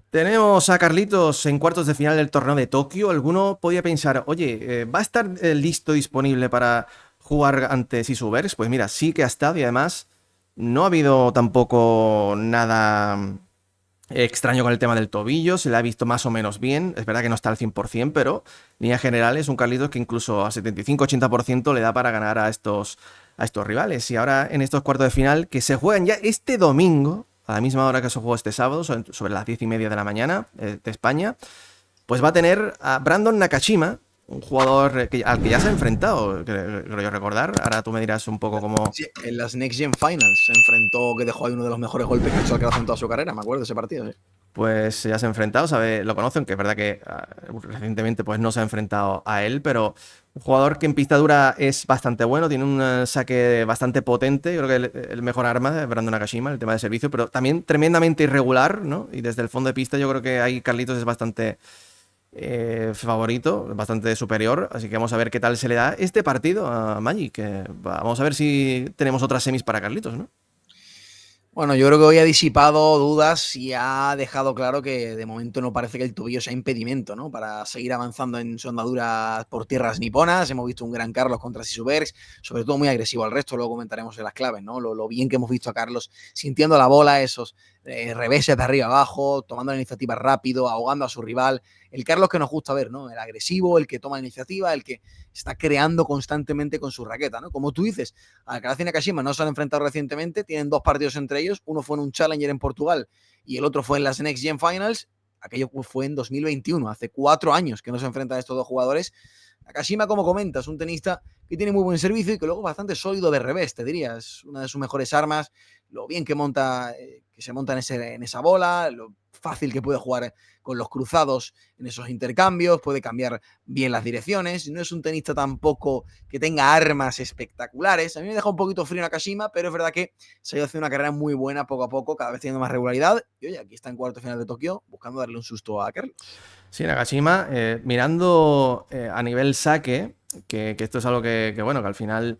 Tenemos a Carlitos en cuartos de final del torneo de Tokio. Alguno podía pensar, oye, ¿va a estar listo, disponible para jugar ante Sisubers? Pues mira, sí que ha estado y además no ha habido tampoco nada extraño con el tema del tobillo. Se le ha visto más o menos bien. Es verdad que no está al 100%, pero en líneas generales un Carlitos que incluso a 75-80% le da para ganar a estos rivales. Y ahora en estos cuartos de final que se juegan ya este domingo, a la misma hora que se jugó este sábado, sobre las 10:30 de la mañana de España, pues va a tener a Brandon Nakashima, un jugador al que ya se ha enfrentado, creo yo recordar. Ahora tú me dirás un poco cómo. Sí, en las Next Gen Finals se enfrentó, que dejó ahí uno de los mejores golpes que ha hecho Alcaraz en toda su carrera, me acuerdo de ese partido. ¿Sí? Pues ya se ha enfrentado, lo conocen, que es verdad que recientemente pues no se ha enfrentado a él, pero un jugador que en pista dura es bastante bueno, tiene un saque bastante potente, yo creo que el mejor arma de Brandon Nakashima, el tema de servicio, pero también tremendamente irregular, ¿no? Y desde el fondo de pista yo creo que ahí Carlitos es bastante favorito, bastante superior, así que vamos a ver qué tal se le da este partido a Magic, vamos a ver si tenemos otras semis para Carlitos, ¿no? Bueno, yo creo que hoy ha disipado dudas y ha dejado claro que de momento no parece que el tobillo sea impedimento, ¿no? Para seguir avanzando en su andadura por tierras niponas. Hemos visto un gran Carlos contra Sisubergs, sobre todo muy agresivo al resto, luego comentaremos en las claves, ¿no? Lo bien que hemos visto a Carlos sintiendo la bola, esos reveses de arriba abajo, tomando la iniciativa rápido, ahogando a su rival. El Carlos que nos gusta ver, ¿no? El agresivo, el que toma la iniciativa, el que está creando constantemente con su raqueta, ¿no? Como tú dices, Alcaraz y Nakashima no se han enfrentado recientemente, tienen dos partidos entre ellos, uno fue en un Challenger en Portugal y el otro fue en las Next Gen Finals, aquello fue en 2021, hace 4 años que no se enfrentan estos dos jugadores. Nakashima, como comentas, un tenista que tiene muy buen servicio y que luego es bastante sólido de revés, te diría, es una de sus mejores armas, lo bien que monta, que se monta en esa bola, lo fácil que puede jugar con los cruzados en esos intercambios, puede cambiar bien las direcciones, no es un tenista tampoco que tenga armas espectaculares. A mí me deja un poquito frío Nakashima, pero es verdad que se ha ido haciendo una carrera muy buena poco a poco, cada vez teniendo más regularidad. Y oye, aquí está en cuarto final de Tokio, buscando darle un susto a Carlos. Sí, Nakashima, mirando a nivel saque, que esto es algo bueno, que al final,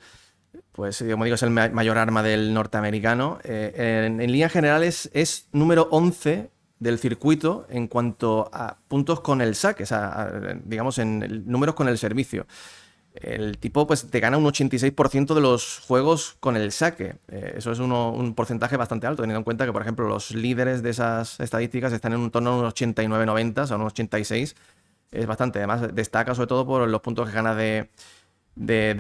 pues como digo, es el mayor arma del norteamericano. En líneas generales es número 11 del circuito en cuanto a puntos con el saque, o sea, digamos, en números con el servicio. El tipo pues te gana un 86% de los juegos con el saque. Eso es un porcentaje bastante alto, teniendo en cuenta que, por ejemplo, los líderes de esas estadísticas están en un torno a unos 89-90, o sea, unos 86. Es bastante. Además, destaca sobre todo por los puntos que gana de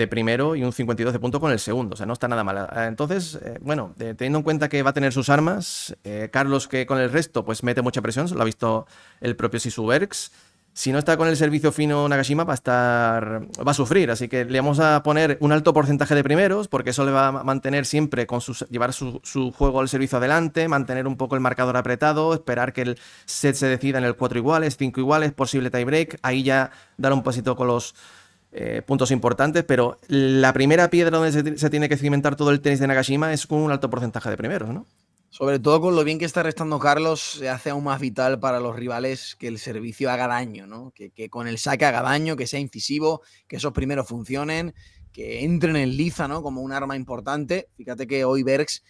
primero y un 52 de puntos con el segundo. O sea, no está nada mal. Entonces, bueno, teniendo en cuenta que va a tener sus armas, Carlos que con el resto pues mete mucha presión, lo ha visto el propio Sisubergs. Si no está con el servicio fino Nakashima va a sufrir, así que le vamos a poner un alto porcentaje de primeros, porque eso le va a mantener siempre llevar su juego al servicio adelante, mantener un poco el marcador apretado, esperar que el set se decida en el 4 iguales, 5 iguales, posible tiebreak, ahí ya dar un pasito con los puntos importantes, pero la primera piedra donde se tiene que cimentar todo el tenis de Nakashima es con un alto porcentaje de primeros, ¿no? Sobre todo con lo bien que está restando Carlos, se hace aún más vital para los rivales que el servicio haga daño, ¿no? Que con el saque haga daño, que sea incisivo, que esos primeros funcionen, que entren en liza, ¿no? Como un arma importante. Fíjate que hoy Bergs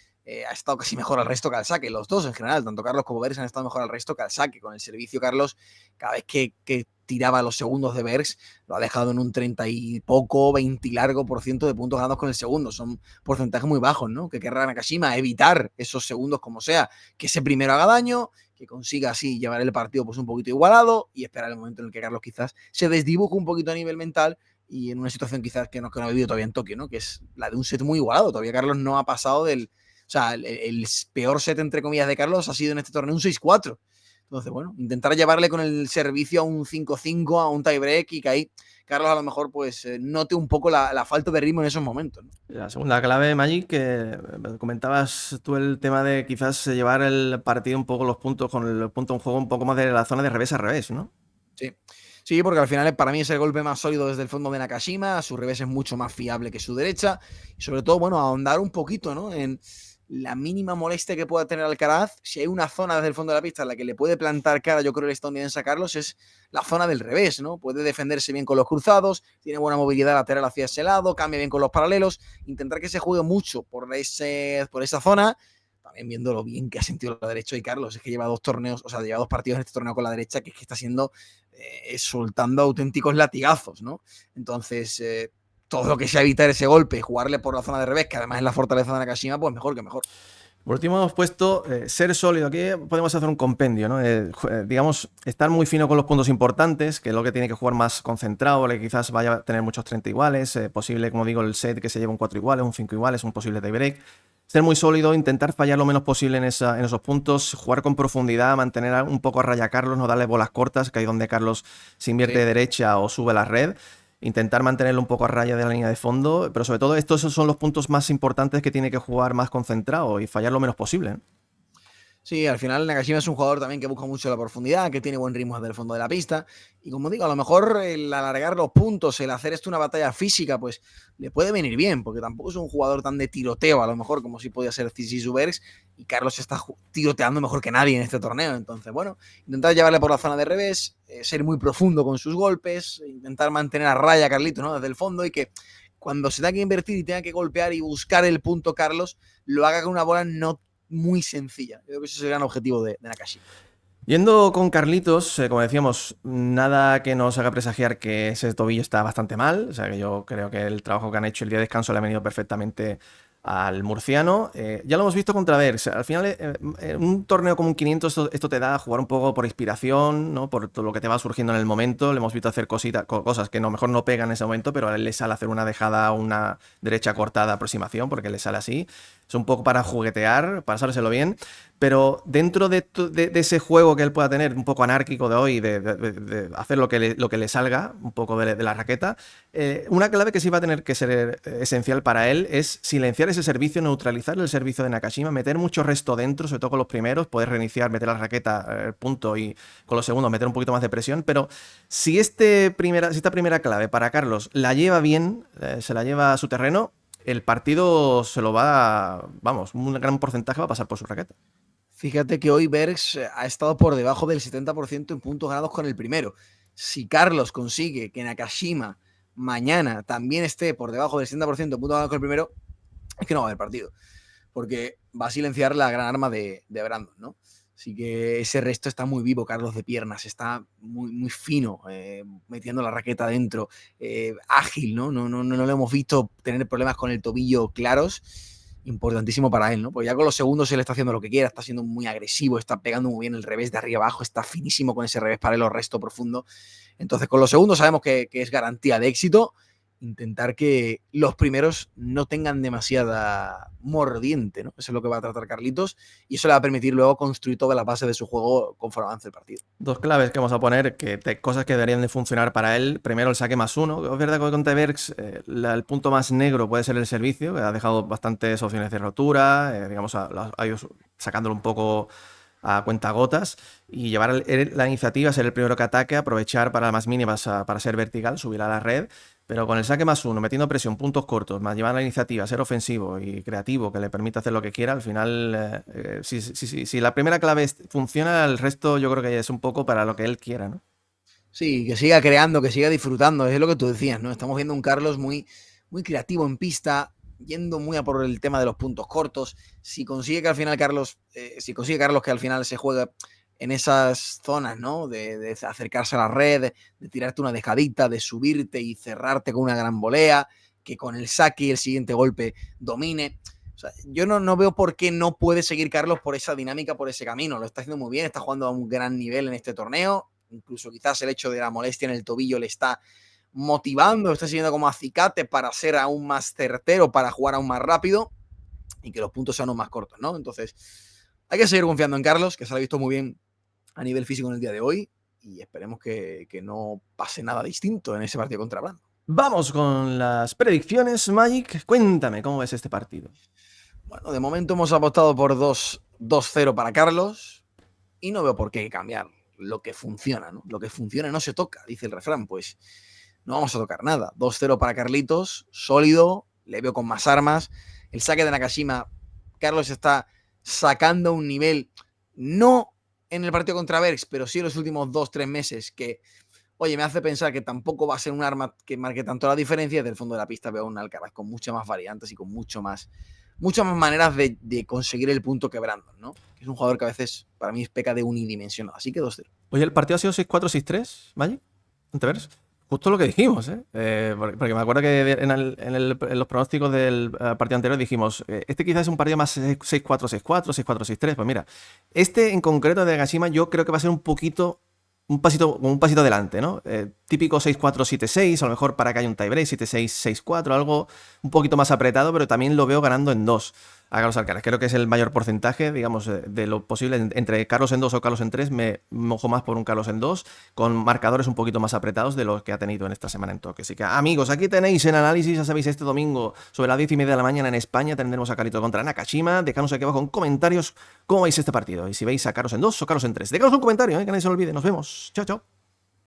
ha estado casi mejor al resto que al saque. Los dos en general, tanto Carlos como Bergs han estado mejor al resto que al saque. Con el servicio, Carlos, cada vez que tiraba los segundos de Bergs, lo ha dejado en un 30 y poco, 20 y largo por ciento de puntos ganados con el segundo. Son porcentajes muy bajos, ¿no? Que querrá Nakashima evitar esos segundos como sea, que ese primero haga daño, que consiga así llevar el partido pues un poquito igualado y esperar el momento en el que Carlos quizás se desdibuje un poquito a nivel mental y en una situación quizás que no ha vivido todavía en Tokio, ¿no? Que es la de un set muy igualado. Todavía Carlos no ha pasado del... O sea, el peor set, entre comillas, de Carlos ha sido en este torneo un 6-4. Entonces, bueno, intentar llevarle con el servicio a un 5-5, a un tiebreak y que ahí Carlos a lo mejor pues note un poco la falta de ritmo en esos momentos, ¿no? La segunda clave, Magic, que comentabas tú el tema de quizás llevar el partido un poco los puntos con el punto en juego un poco más de la zona de revés a revés, ¿no? Sí. Sí, porque al final para mí es el golpe más sólido desde el fondo de Nakashima, su revés es mucho más fiable que su derecha y sobre todo, bueno, ahondar un poquito, ¿no? En la mínima molestia que pueda tener Alcaraz, si hay una zona desde el fondo de la pista en la que le puede plantar cara, yo creo, el estadounidense a Carlos, es la zona del revés, ¿no? Puede defenderse bien con los cruzados, tiene buena movilidad lateral hacia ese lado, cambia bien con los paralelos, intentar que se juegue mucho por esa zona. también viendo lo bien que ha sentido la derecha y Carlos, es que lleva 2 torneos, o sea, lleva 2 partidos en este torneo con la derecha, que es que está siendo soltando auténticos latigazos, ¿no? Entonces, todo lo que sea evitar ese golpe y jugarle por la zona de revés, que además es la fortaleza de Nakashima, pues mejor que mejor. Por último hemos puesto ser sólido. Aquí podemos hacer un compendio, ¿no? Digamos, estar muy fino con los puntos importantes, que es lo que tiene que jugar más concentrado, que quizás vaya a tener muchos 30 iguales, posible, como digo, el set que se lleve un 4 iguales, un 5 iguales, un posible tiebreak. Ser muy sólido, intentar fallar lo menos posible en esos puntos, jugar con profundidad, mantener un poco a raya a Carlos, no darle bolas cortas, que ahí donde Carlos se invierte de derecha o sube la red. Intentar mantenerlo un poco a raya de la línea de fondo, pero sobre todo estos son los puntos más importantes que tiene que jugar más concentrado y fallar lo menos posible, ¿eh? Sí, al final Nakashima es un jugador también que busca mucho la profundidad, que tiene buen ritmo desde el fondo de la pista. Y como digo, a lo mejor el alargar los puntos, el hacer esto una batalla física, pues le puede venir bien, porque tampoco es un jugador tan de tiroteo, a lo mejor, como si podía ser Zizou Bergs. Y Carlos está tiroteando mejor que nadie en este torneo. Entonces, bueno, intentar llevarle por la zona de revés, ser muy profundo con sus golpes, intentar mantener a raya a Carlito, ¿no? Desde el fondo, y que cuando se tenga que invertir y tenga que golpear y buscar el punto Carlos, lo haga con una bola no muy sencilla. Creo que ese es el gran objetivo de Nakashima. Yendo con Carlitos, como decíamos, nada que nos haga presagiar que ese tobillo está bastante mal. O sea que yo creo que el trabajo que han hecho el día de descanso le ha venido perfectamente al murciano. Ya lo hemos visto contra Bergs. Al final, en un torneo como un 500, esto te da a jugar un poco por inspiración, ¿no? Por todo lo que te va surgiendo en el momento. Le hemos visto hacer cosas que no, mejor no pegan en ese momento, pero a él le sale hacer una dejada, una derecha cortada aproximación, porque le sale así. Es un poco para juguetear, pasárselo bien. Pero dentro de ese juego que él pueda tener, un poco anárquico de hoy, de hacer lo que le salga, un poco de la raqueta, una clave que sí va a tener que ser esencial para él es silenciar ese servicio, neutralizar el servicio de Nakashima, meter mucho resto dentro, sobre todo con los primeros, poder reiniciar, meter la raqueta, punto, y con los segundos meter un poquito más de presión. Pero si esta primera clave para Carlos la lleva bien, se la lleva a su terreno, el partido se lo va, vamos, un gran porcentaje va a pasar por su raqueta. Fíjate que hoy Bergs ha estado por debajo del 70% en puntos ganados con el primero. Si Carlos consigue que Nakashima mañana también esté por debajo del 70% en puntos ganados con el primero, es que no va a haber partido. Porque va a silenciar la gran arma de Brandon, ¿no? Así que ese resto está muy vivo, Carlos, de piernas, está muy, muy fino, metiendo la raqueta adentro, ágil, ¿no? No le hemos visto tener problemas con el tobillo claros. Importantísimo para él, ¿no? Pues ya con los segundos él está haciendo lo que quiera, está siendo muy agresivo, está pegando muy bien el revés de arriba abajo, está finísimo con ese revés paralelo resto profundo. Entonces, con los segundos sabemos que es garantía de éxito. Intentar que los primeros no tengan demasiada mordiente, ¿no? Eso es lo que va a tratar Carlitos y eso le va a permitir luego construir toda la base de su juego conforme avance el partido. Dos claves que vamos a poner, cosas que deberían de funcionar para él. Primero, el saque +1. Es verdad que con Bergs el punto más negro puede ser el servicio, que ha dejado bastantes opciones de rotura, digamos, ha ido sacándolo un poco a cuentagotas y llevar la iniciativa, ser el primero que ataque, aprovechar para las mínimas para ser vertical, subir a la red, pero con el saque +1, metiendo presión, puntos cortos, más llevar la iniciativa, ser ofensivo y creativo, que le permita hacer lo que quiera, al final, si la primera clave funciona, el resto yo creo que es un poco para lo que él quiera, ¿no? Sí, que siga creando, que siga disfrutando, es lo que tú decías, ¿no? Estamos viendo un Carlos muy, muy creativo en pista, yendo muy a por el tema de los puntos cortos. Si consigue que al final Carlos, que al final se juegue en esas zonas, ¿no? De acercarse a la red, de tirarte una dejadita, de subirte y cerrarte con una gran volea, que con el saque y el siguiente golpe domine. O sea, yo no veo por qué no puede seguir Carlos por esa dinámica, por ese camino. Lo está haciendo muy bien, está jugando a un gran nivel en este torneo. Incluso quizás el hecho de la molestia en el tobillo le está motivando, está sirviendo como acicate para ser aún más certero, para jugar aún más rápido y que los puntos sean aún más cortos, ¿no? Entonces, hay que seguir confiando en Carlos, que se lo ha visto muy bien a nivel físico en el día de hoy y esperemos que no pase nada distinto en ese partido contra Brandon. Vamos con las predicciones, Magic. Cuéntame, ¿cómo ves este partido? Bueno, de momento hemos apostado por 2-0 para Carlos y no veo por qué cambiar lo que funciona, ¿no? Lo que funciona no se toca, dice el refrán, pues no vamos a tocar nada. 2-0 para Carlitos, sólido, le veo con más armas. El saque de Nakashima, Carlos está sacando un nivel, no en el partido contra Bergs, pero sí en los últimos 2-3 meses, que, oye, me hace pensar que tampoco va a ser un arma que marque tanto la diferencia. Desde el fondo de la pista veo un Alcaraz con muchas más variantes y con mucho más muchas más maneras de conseguir el punto que Brandon, ¿no? Es un jugador que a veces para mí peca de unidimensional, así que 2-0. Oye, ¿el partido ha sido 6-4, 6-3, Magic? ¿Anteveres? Justo lo que dijimos, ¿eh? Porque me acuerdo que en los pronósticos del partido anterior dijimos, este quizás es un partido más 6-4, 6-4, 6-4, 6-3. Pues mira, este en concreto de Nagashima yo creo que va a ser un pasito adelante, ¿no? Típico 6-4, 7-6, a lo mejor para que haya un tiebreak, 7-6, 6-4, algo un poquito más apretado, pero también lo veo ganando en 2 a Carlos Alcaraz. Creo que es el mayor porcentaje, digamos, de lo posible. Entre Carlos en 2 o Carlos en 3, me mojo más por un Carlos en 2, con marcadores un poquito más apretados de los que ha tenido en esta semana en Tokio. Así que, amigos, aquí tenéis en análisis, ya sabéis, este domingo sobre las 10:30 de la mañana en España tendremos a Carlito contra Nakashima. Dejadnos aquí abajo en comentarios cómo veis este partido y si veis a Carlos en 2 o Carlos en 3. Dejadnos un comentario, que nadie se lo olvide. Nos vemos. Chao, chao.